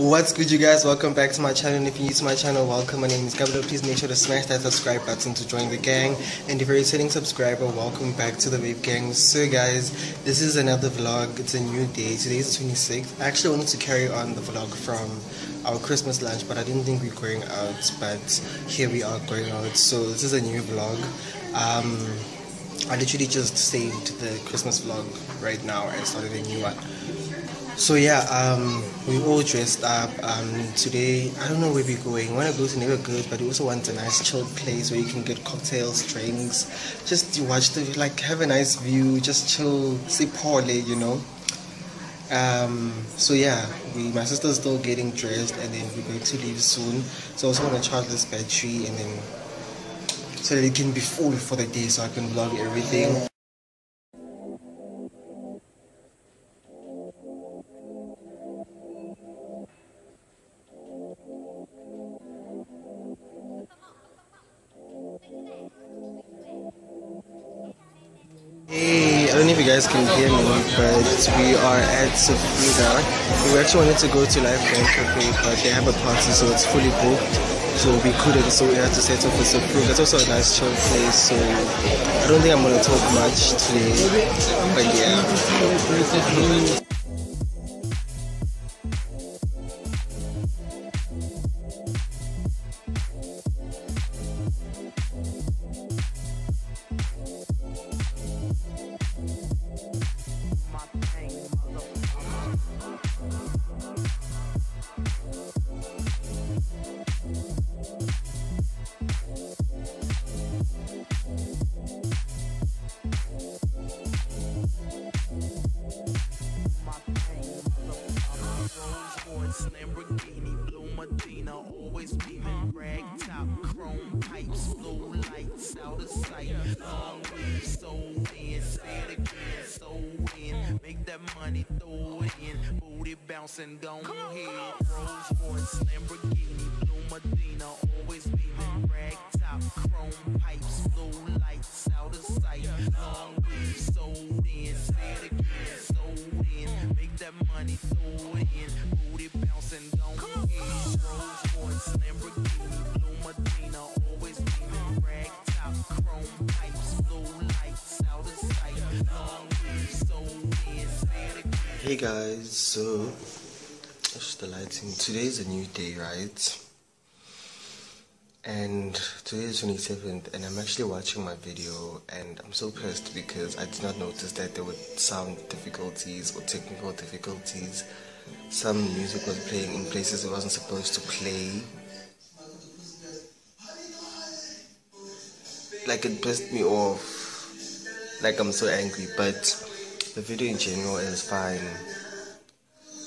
What's good, you guys? Welcome back to my channel. And if you're new to my channel, welcome. My name is Kabelo. Please make sure to smash that subscribe button to join the gang. And if you're a returning subscriber, welcome back to the Vape Gang. So guys, this is another vlog. It's a new day. Today is 26th. I actually wanted to carry on the vlog from our Christmas lunch, but I didn't think we were going out. But here we are going out. So this is a new vlog. I literally just saved the Christmas vlog right now and started a new one. So yeah, we all dressed up. Today, I don't know where we're going. We want to go to Neighborhood, but we also want a nice chilled place where you can get cocktails, drinks, just watch the, like, have a nice view, just chill, sip poorly, you know. So yeah, my sister's still getting dressed, and then we're going to leave soon. So I also want to charge this battery, and then so that it can be full for the day, so I can vlog everything. Hey, I don't know if you guys can hear me, but we are at Safrida. We actually wanted to go to Life Grand Cafe, but they have a party, so it's fully booked. So we couldn't, so we had to set up for Safrida. That's also a nice chill place, so I don't think I'm going to talk much today, but yeah. Always beaming, rag top, chrome pipes, blue lights out of sight. Long weave, sold in, say it again, sold in. Make that money, throw it in. Booty bouncing, don't hit. Rolls Royce, Lamborghini, blue Medina. Always beaming, rag top, chrome pipes, blue lights out of sight. Long weave, sold in, say it again, sold in. Make that money, throw it in. Booty bouncing, don't hit. Rolls Lamborghini, blue Medina, always beaming, rag top, chrome pipes, blue lights out of sight. Long weave, sold in, say it again. Hey guys, so just the lighting. Today is a new day, right? And today is 27th, and I'm actually watching my video, and I'm so pissed because I did not notice that there were sound difficulties or technical difficulties. Some music was playing in places it wasn't supposed to play. Like, it pissed me off. Like, I'm so angry, but the video in general is fine.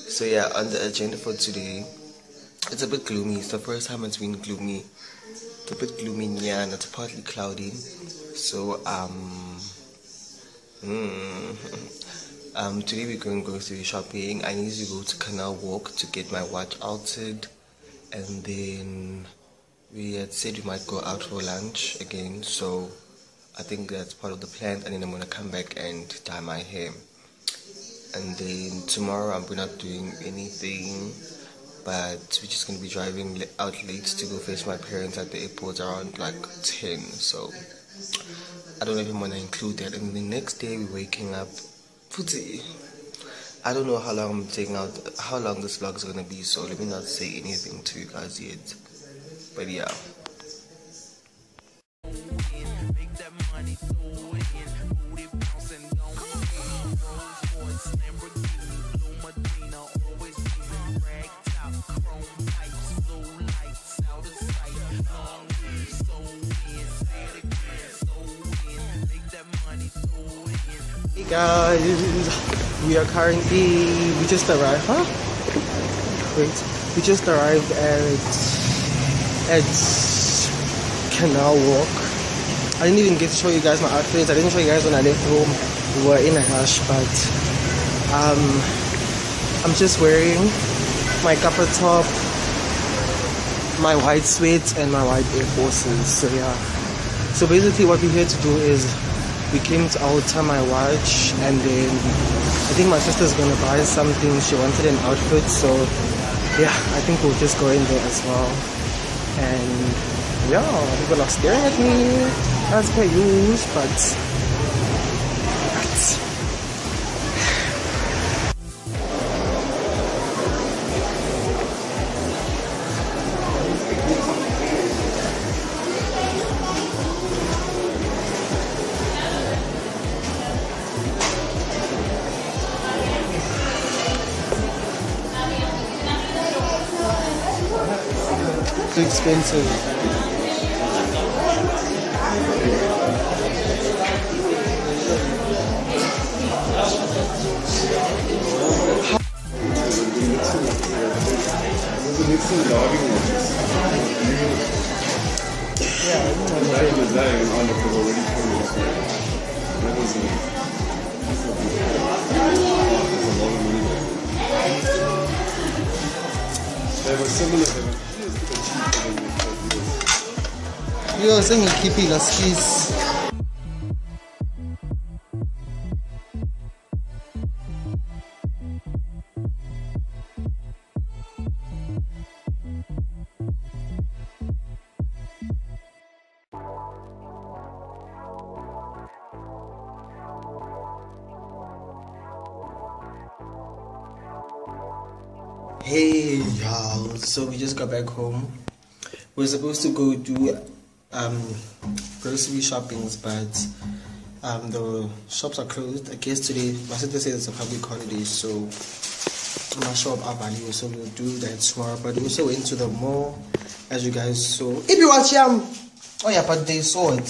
So yeah, on the agenda for today, it's a bit gloomy. It's the first time it's been gloomy. It's a bit gloomy, yeah, and it's partly cloudy. So today we're going grocery shopping. I need to go to Canal Walk to get my watch altered, and then we had said we might go out for lunch again, so I think that's part of the plan. And then I'm gonna come back and dye my hair, and then tomorrow we're not doing anything, but we're just gonna be driving out late to go fetch my parents at the airport around like 10. So I don't even want to include that. And the next day we're waking up. I don't know how long I'm taking out, how long this vlog is gonna be, so let me not say anything to you guys yet. But yeah. Hey guys, we are currently, we just arrived, we just arrived at Canal Walk. I didn't even get to show you guys my outfits. I didn't show you guys when I left home. We were in a rush, but I'm just wearing my kappa top, my white sweats, and my white Air Forces. So yeah, so basically what we're here to do is we came to alter my watch, and then I think my sister's gonna buy something. She wanted an outfit, so yeah, I think we'll just go in there as well. And yeah, people are staring at me as per usual, but too expensive. They were similar. Yo, sing keeping a skis. Hey y'all, so we just got back home. We're supposed to go do grocery shoppings, but the shops are closed. I guess today my sister said it's a public holiday, so I'm not sure about value, so we'll do that tomorrow. But we also went to the mall, as you guys saw. If you watch oh yeah, but they saw it.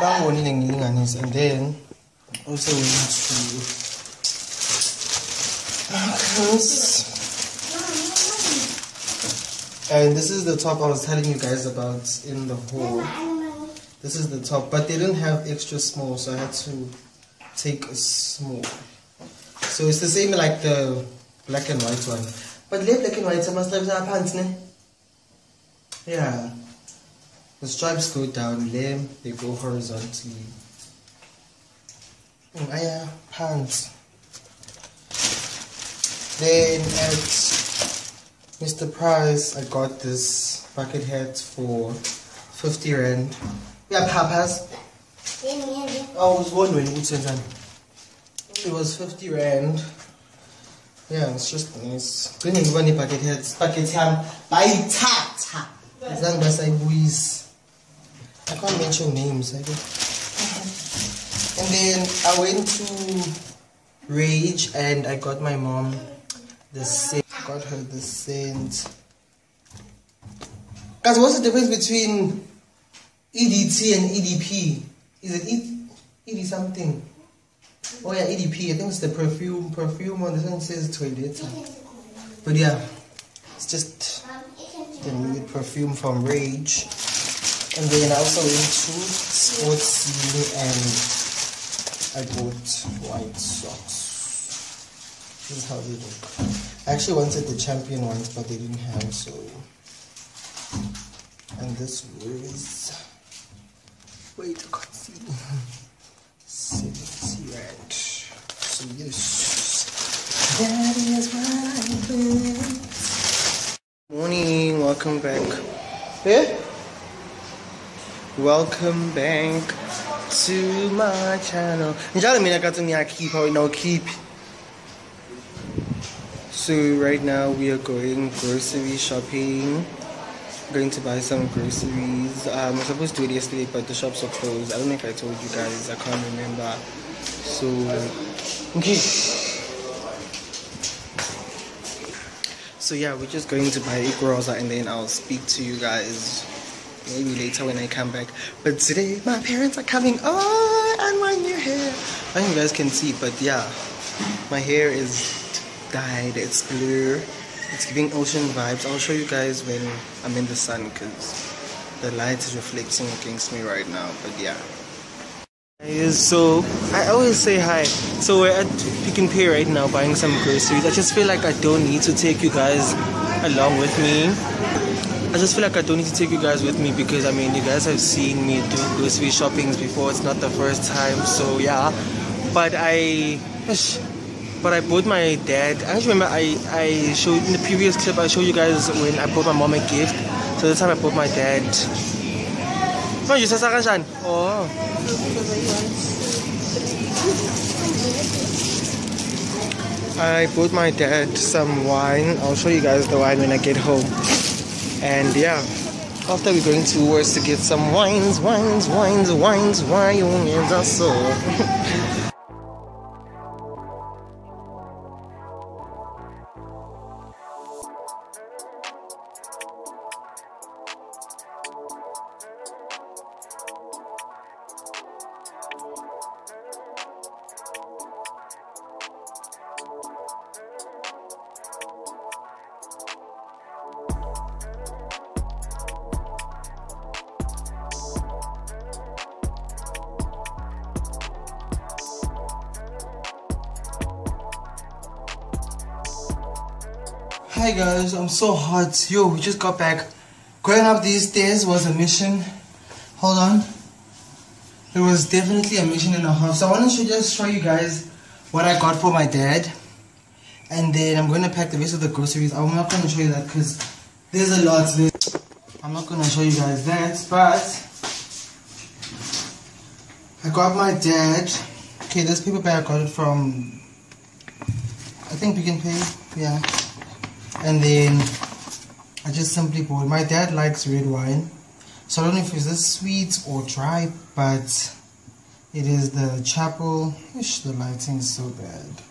And then also went to and this is the top I was telling you guys about in the haul. This is the top, but they didn't have extra small, so I had to take a small. So it's the same like the black and white one. But the black and white, I must have our pants, ne? Yeah. The stripes go down, they go horizontally. Yeah, pants. Then at Mr. Price, I got this bucket hat for 50 rand. Yeah, papas. I was wondering which one. It was 50 rand. Yeah, it's just nice. Bringing one bucket hats. Bucket ham. By tata. I can't mention names. And then I went to Rage and I got my mom the scent. Got her the scent. Guys, what's the difference between EDT and EDP? Is it ED something? Oh yeah, EDP. I think it's the perfume one. This one says toiletta. But yeah, it's just the new perfume from Rage. And then I also went to Sports Scene and I bought white socks. This is how they look. I actually wanted the champion ones, but they didn't have, so. And this was, wait, I can't see. 70 rand. So yes, that is my plan. Morning, welcome back. Yeah? Welcome back to my channel. Keep. So right now we are going grocery shopping. Going to buy some groceries. I was supposed to do it yesterday, but the shops are closed. I don't know if I told you guys. I can't remember. So okay. So yeah, we're just going to buy egg rolls and then I'll speak to you guys maybe later when I come back. But today my parents are coming. Oh, and my new hair. I think you guys can see, but yeah, my hair is dyed. It's blue. It's giving ocean vibes. I'll show you guys when I'm in the sun because the light is reflecting against me right now. But yeah. So I always say hi. So we're at Pick n Pay right now buying some groceries. I just feel like I don't need to take you guys along with me. I just feel like I don't need to take you guys with me because I mean you guys have seen me do grocery shoppings before. It's not the first time, so yeah. But but I bought my dad. I just remember I showed in the previous clip. I showed you guys when I bought my mom a gift. So this time I bought my dad. Oh, you said Sakanshan. Oh. I bought my dad some wine. I'll show you guys the wine when I get home. And yeah, after we're going towards to get some wines. Hi guys, I'm so hot. Yo, we just got back. Going up these stairs was a mission. Hold on. It was definitely a mission and a half. So I want to just show you guys what I got for my dad. And then I'm going to pack the rest of the groceries. I'm not going to show you that because there's a lot. I'm not going to show you guys that. But I got my dad. Okay, this paper bag I got it from, I think we can pay. Yeah. And then I just simply bought. My dad likes red wine, so I don't know if it's this sweet or dry, but it is the Chapel. Ish, the lighting is so bad.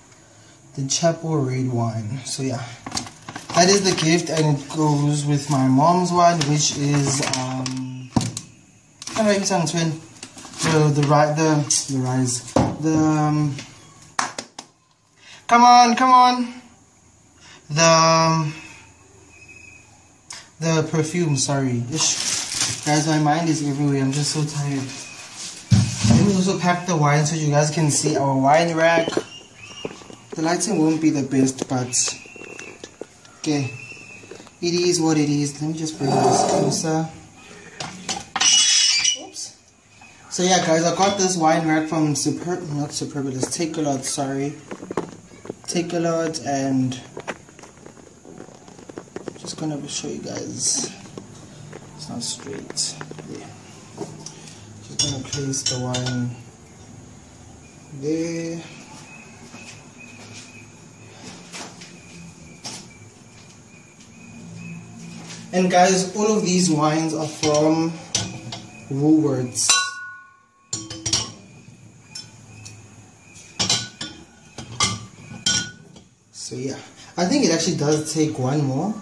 The Chapel red wine. So yeah, that is the gift, and it goes with my mom's wine, which is the perfume, sorry. Ish. Guys, my mind is everywhere. I'm just so tired. Let me also pack the wine so you guys can see our wine rack. The lighting won't be the best, but okay. It is what it is. Let me just bring this closer. Oops. So yeah guys, I got this wine rack from Takealot, sorry. Takealot, and just gonna show you guys. It's not straight. Yeah. Just gonna place the wine there. And guys, all of these wines are from Woolworths. So yeah, I think it actually does take one more.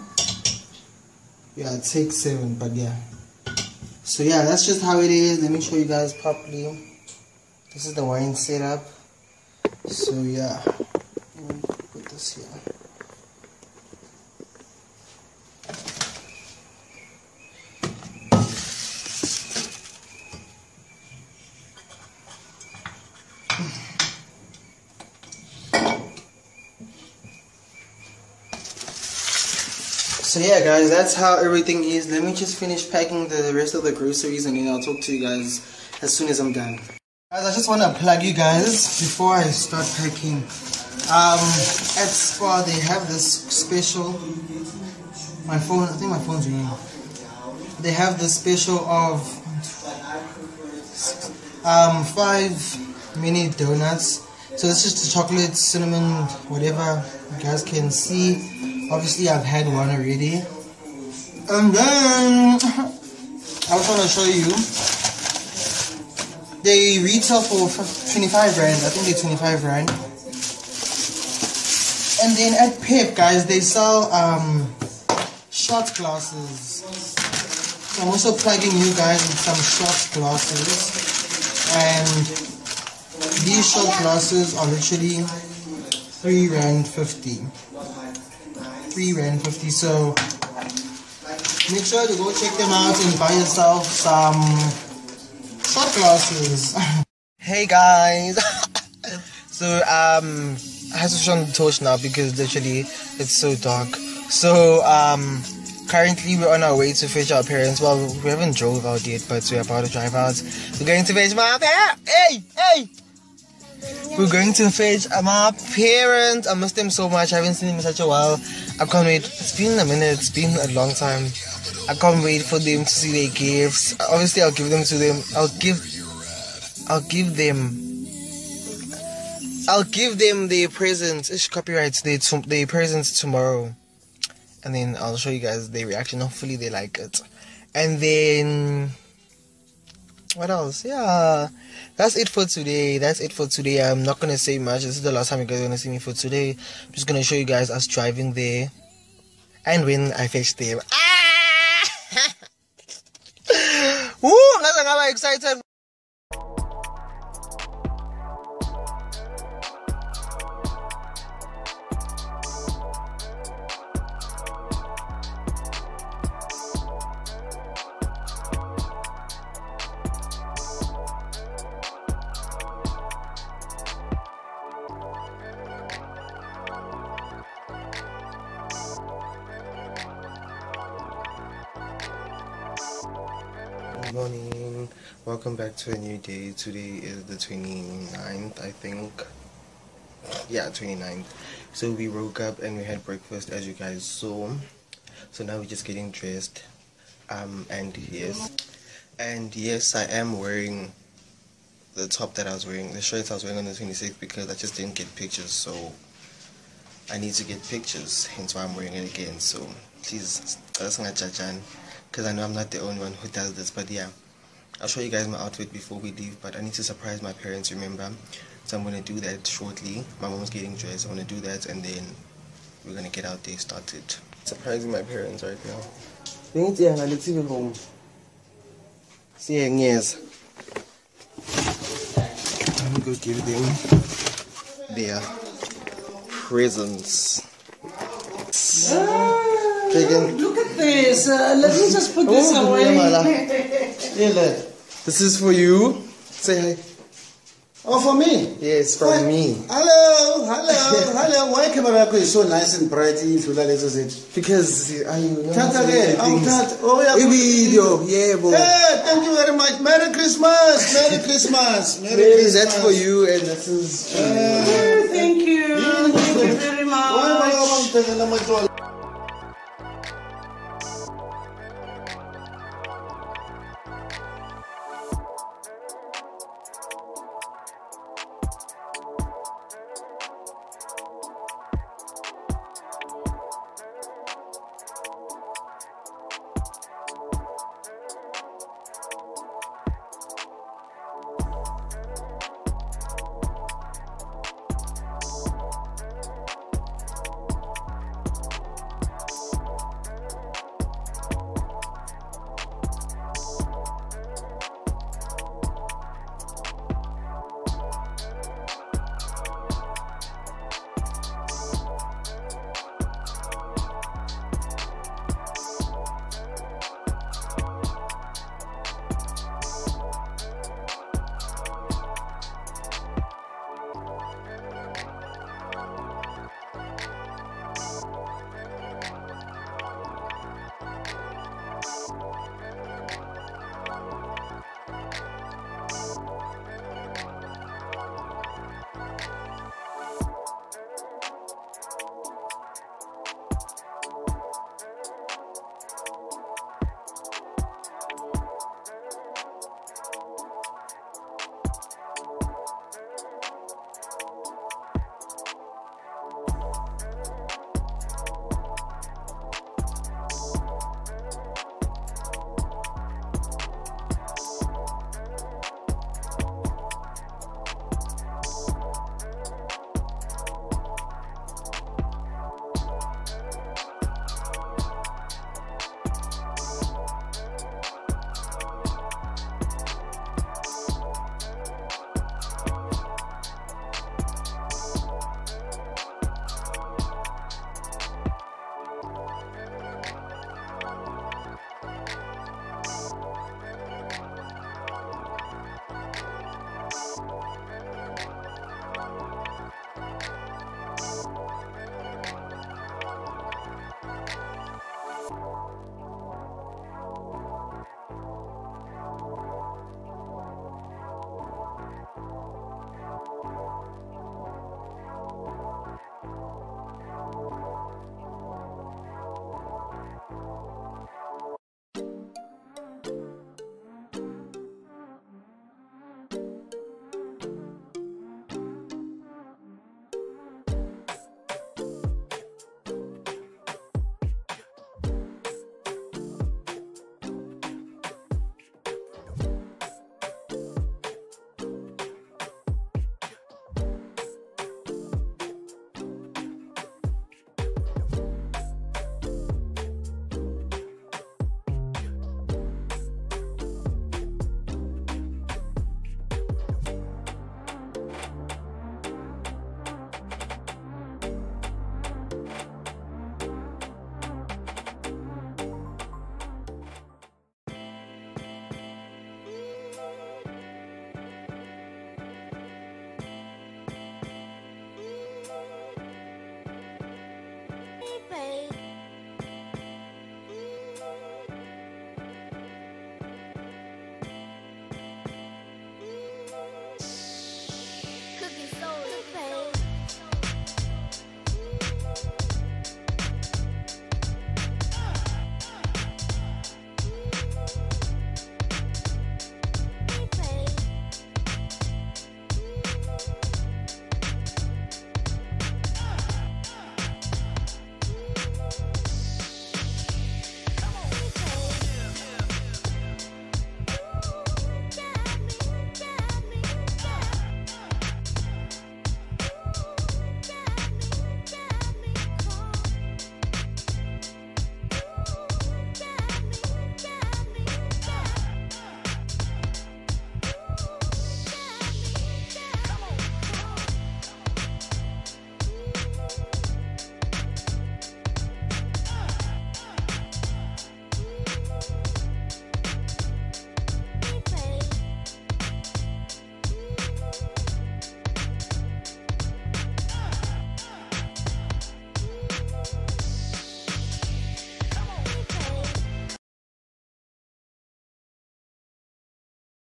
Yeah, it takes 7, but yeah. So yeah, that's just how it is. Let me show you guys properly. This is the wine setup. So yeah, let me put this here. So yeah guys, that's how everything is. Let me just finish packing the rest of the groceries and then I'll talk to you guys as soon as I'm done. Guys, I just want to plug you guys before I start packing. At Spa they have this special, my phone, I think my phone's ringing. They have this special of 5 mini donuts. So this is the chocolate, cinnamon, whatever you guys can see. Obviously, I've had one already. And then, I also want to show you. They retail for 25 rand. I think they're 25 rand. And then at Pep, guys, they sell shot glasses. So I'm also plugging you guys with some shot glasses. And these shot glasses are literally 3 rand 50. 3 rand 50, so make sure to go check them out and buy yourself some shot glasses. Hey guys. So I have to switch on the torch now because literally it's so dark. So currently we're on our way to fetch our parents. Well, we haven't drove out yet, but we're about to drive out. We're going to fetch my parents. Hey! We're going to fetch my parents. I miss them so much. I haven't seen them in such a while. I can't wait. It's been a minute. It's been a long time. I can't wait for them to see their gifts. Obviously, I'll give them to them. I'll give them their presents. It's copyrights. Their presents tomorrow, and then I'll show you guys their reaction. Hopefully, they like it. And then what else? Yeah, that's it for today. I'm not gonna say much. This is the last time you guys are gonna see me for today. I'm just gonna show you guys us driving there, and when I fetch them. Woo! I'm excited. Good morning, welcome back to a new day. Today is the 29th, I think. Yeah, 29th. So we woke up and we had breakfast, as you guys saw. So now we're just getting dressed. And yes, I am wearing the top that I was wearing, the shirts I was wearing on the 26th, because I just didn't get pictures. So I need to get pictures, hence why I'm wearing it again. So please, because I know I'm not the only one who does this. But yeah, I'll show you guys my outfit before we leave, but I need to surprise my parents, remember? So I'm going to do that shortly. My mom's getting dressed. I'm going to do that, and then we're going to get out there started. Surprising my parents right now. Let's see you home. See you, yes. I'm going to go give them their presents. Look at this. Let me just put this away. This is for you. Say hi. Oh, for me? Yes, from me. Hello. Why camera is so nice and bright? Because Oh, yeah. Video. Yeah, boy. Hey, thank you very much. Merry Christmas. Merry Christmas. That's for you, and this is for you. Thank you. Thank you very much.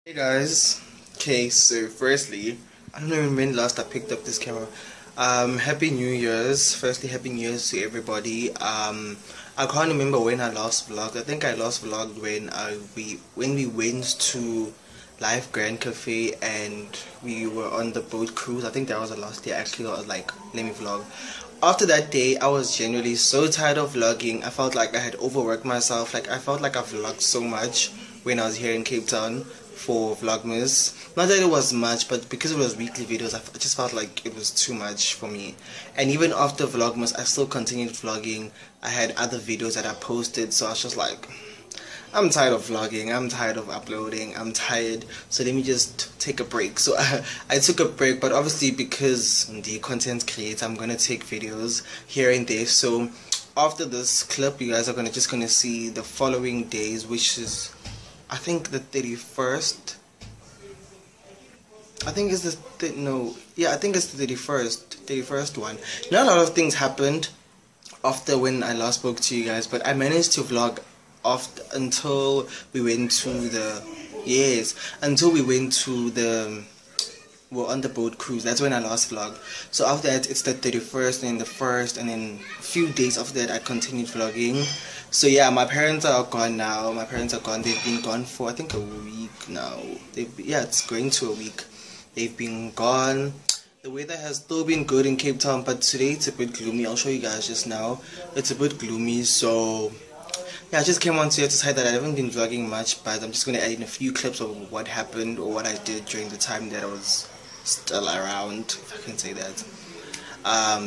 Hey guys, okay, so firstly, I don't know when last I picked up this camera. Happy New Year's. Firstly, Happy New Year's to everybody. I can't remember when I last vlogged. I think I last vlogged when we went to Life Grand Cafe and we were on the boat cruise. I think that was the last day actually. I was like, let me vlog. After that day, I was genuinely so tired of vlogging. I felt like I had overworked myself. Like I felt like I vlogged so much when I was here in Cape Town for Vlogmas. Not that it was much, but because it was weekly videos, I just felt like it was too much for me. And even after Vlogmas, I still continued vlogging. I had other videos that I posted, so I was just like, I'm tired of vlogging, I'm tired of uploading, I'm tired, so let me just take a break. So I took a break, but obviously because I'm the content creator, I'm gonna take videos here and there. So after this clip, you guys are just gonna see the following days, which is I think the 31st. I think it's I think it's the 31st one. Not a lot of things happened after when I last spoke to you guys, but I managed to vlog until we went to the we're on the boat cruise. That's when I last vlogged. So after that, it's the 31st and the 1st, and then a few days after that, I continued vlogging. So yeah, my parents are gone now. My parents are gone. They've been gone for I think a week now. It's going to a week. They've been gone. The weather has still been good in Cape Town, but today it's a bit gloomy. I'll show you guys just now. It's a bit gloomy, so yeah, I just came on to decide that I haven't been vlogging much, but I'm just going to add in a few clips of what happened or what I did during the time that I was still around, if I can say that,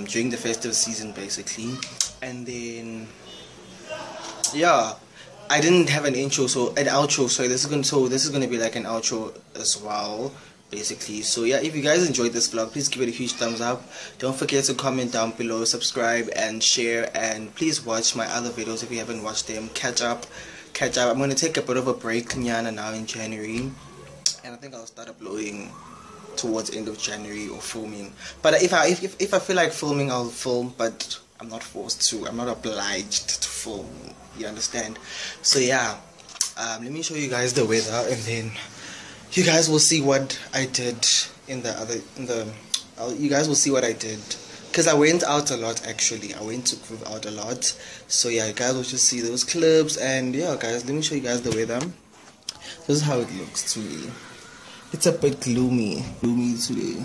during the festive season basically. And then yeah, I didn't have an intro, so an outro. So this is gonna be like an outro as well, basically. So yeah, if you guys enjoyed this vlog, please give it a huge thumbs up. Don't forget to comment down below, subscribe and share, and please watch my other videos if you haven't watched them. Catch up. I'm gonna take a bit of a break nyana now in January, and I think I'll start uploading towards end of January or filming. But if I feel like filming, I'll film, but I'm not forced to. I'm not obliged to film. You understand? So yeah, let me show you guys the weather, and then you guys will see what I did you guys will see what I did, because I went out a lot actually. I went to groove out a lot. So yeah, you guys will just see those clips. And yeah guys, let me show you guys the weather. This is how it looks to me. It's a bit gloomy today.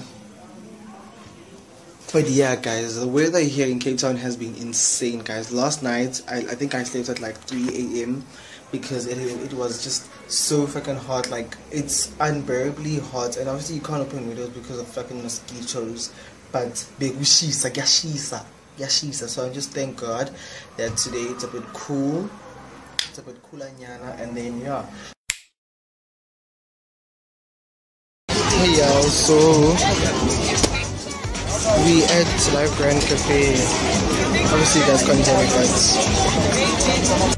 But yeah guys, the weather here in Cape Town has been insane guys. Last night I think I slept at like 3 AM because it was just so fucking hot. Like it's unbearably hot, and obviously you can't open windows because of fucking mosquitoes. But yashisa. So I just thank God that today it's a bit cool. It's a bit cooler nyana. And then yeah. Hey y'all, so we at Life Grand Cafe. Obviously you guys can't hear me, but